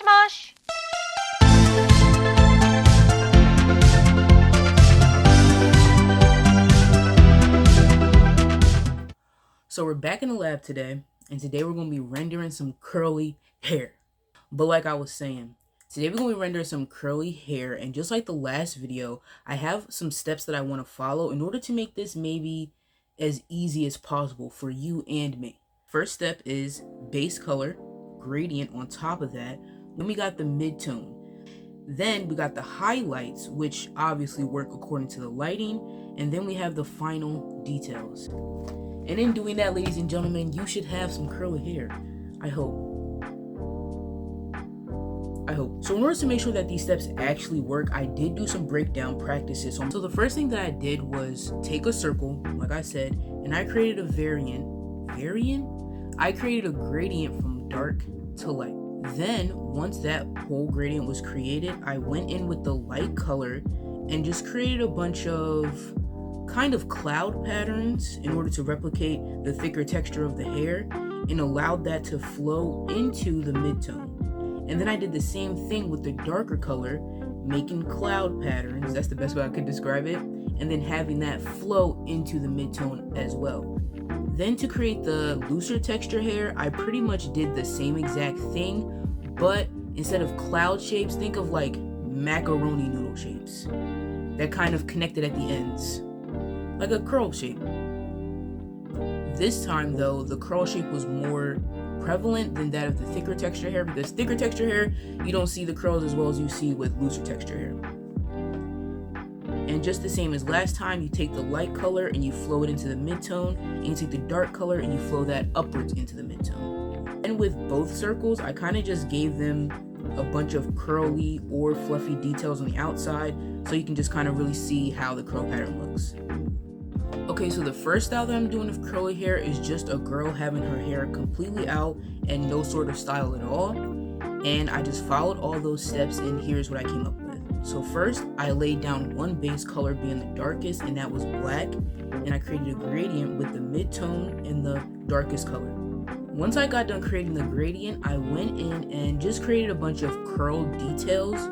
もし。So we're back in the lab today, and today we're going to be rendering some curly hair. But like I was saying, today we're going to be rendering some curly hair, and just like the last video, I have some steps that I want to follow in order to make this maybe as easy as possible for you and me. First step is base color, gradient on top of that. Then we got the mid-tone. Then we got the highlights, which obviously work according to the lighting, and then we have the final details. And in doing that, ladies and gentlemen, you should have some curly hair. I hope. So in order to make sure that these steps actually work, I did do some breakdown practices. So the first thing that I did was take a circle, like I said, and I created a variant? I created a gradient from dark to light. Then, once that whole gradient was created, I went in with the light color and just created a bunch of kind of cloud patterns in order to replicate the thicker texture of the hair and allowed that to flow into the mid-tone. And then I did the same thing with the darker color, making cloud patterns, that's the best way I could describe it, and then having that flow into the mid-tone as well. Then to create the looser texture hair, I pretty much did the same exact thing, but instead of cloud shapes, think of like macaroni noodle shapes that kind of connected at the ends, like a curl shape. This time though, the curl shape was more prevalent than that of the thicker texture hair, because thicker texture hair, you don't see the curls as well as you see with looser texture hair. And just the same as last time, you take the light color and you flow it into the mid-tone, and you take the dark color and you flow that upwards into the mid-tone. And with both circles, I kind of just gave them a bunch of curly or fluffy details on the outside, so you can just kind of really see how the curl pattern looks. Okay, so the first style that I'm doing of curly hair is just a girl having her hair completely out and no sort of style at all. And I just followed all those steps, and here's what I came up with. So first, I laid down one base color being the darkest, and that was black. And I created a gradient with the mid-tone and the darkest color. Once I got done creating the gradient, I went in and just created a bunch of curl details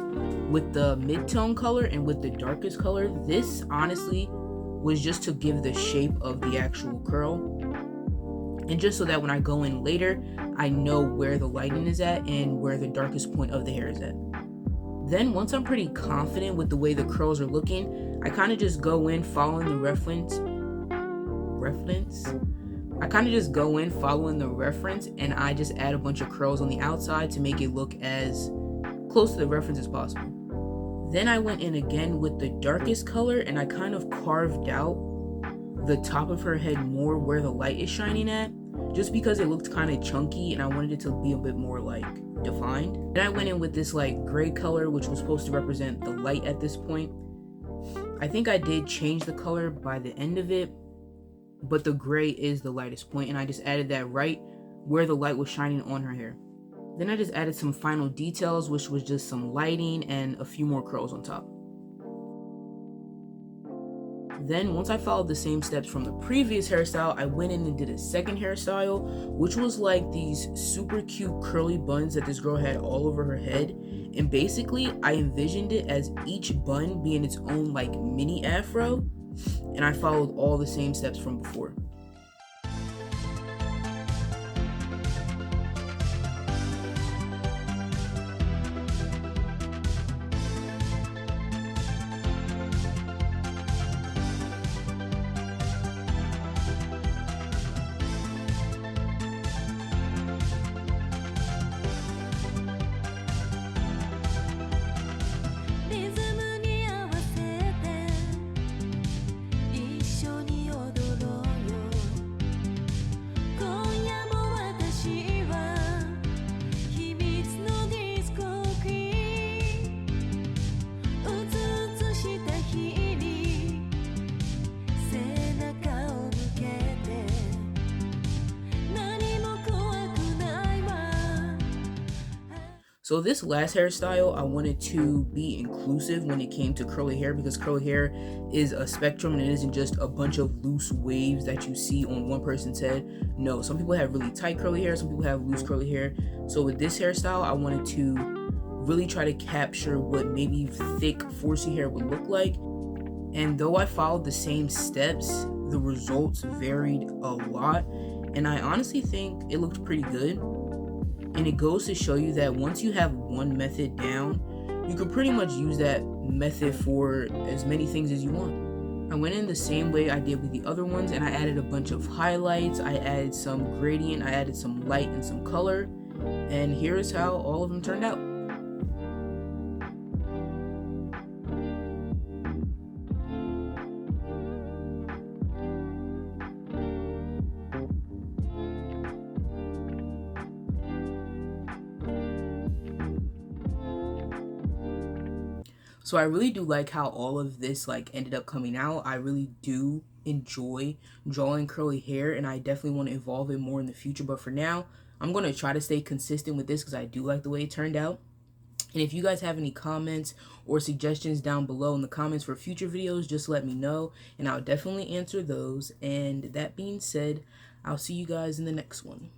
with the mid-tone color and with the darkest color. This honestly was just to give the shape of the actual curl, and just so that when I go in later, I know where the lighting is at and where the darkest point of the hair is at. Then once I'm pretty confident with the way the curls are looking, I kind of just go in following the reference, and I just add a bunch of curls on the outside to make it look as close to the reference as possible. Then I went in again with the darkest color, and I kind of carved out the top of her head more where the light is shining at, just because it looked kind of chunky and I wanted it to be a bit more like defined. Then I went in with this like gray color, which was supposed to represent the light at this point. I think I did change the color by the end of it, but the gray is the lightest point, and I just added that right where the light was shining on her hair. Then I just added some final details, which was just some lighting and a few more curls on top. Then once I followed the same steps from the previous hairstyle, I went in and did a second hairstyle, which was like these super cute curly buns that this girl had all over her head. And basically I envisioned it as each bun being its own like mini afro, and I followed all the same steps from before. So this last hairstyle, I wanted to be inclusive when it came to curly hair, because curly hair is a spectrum and it isn't just a bunch of loose waves that you see on one person's head. No, some people have really tight curly hair, some people have loose curly hair. So with this hairstyle, I wanted to really try to capture what maybe thick 4C hair would look like. And though I followed the same steps, the results varied a lot, and I honestly think it looked pretty good. And it goes to show you that once you have one method down, you can pretty much use that method for as many things as you want. I went in the same way I did with the other ones, and I added a bunch of highlights, I added some gradient, I added some light and some color, and here's how all of them turned out. So I really do like how all of this ended up coming out. I really do enjoy drawing curly hair, and I definitely want to evolve it more in the future. But for now, I'm going to try to stay consistent with this because I do like the way it turned out. And if you guys have any comments or suggestions down below in the comments for future videos, just let me know, and I'll definitely answer those. And that being said, I'll see you guys in the next one.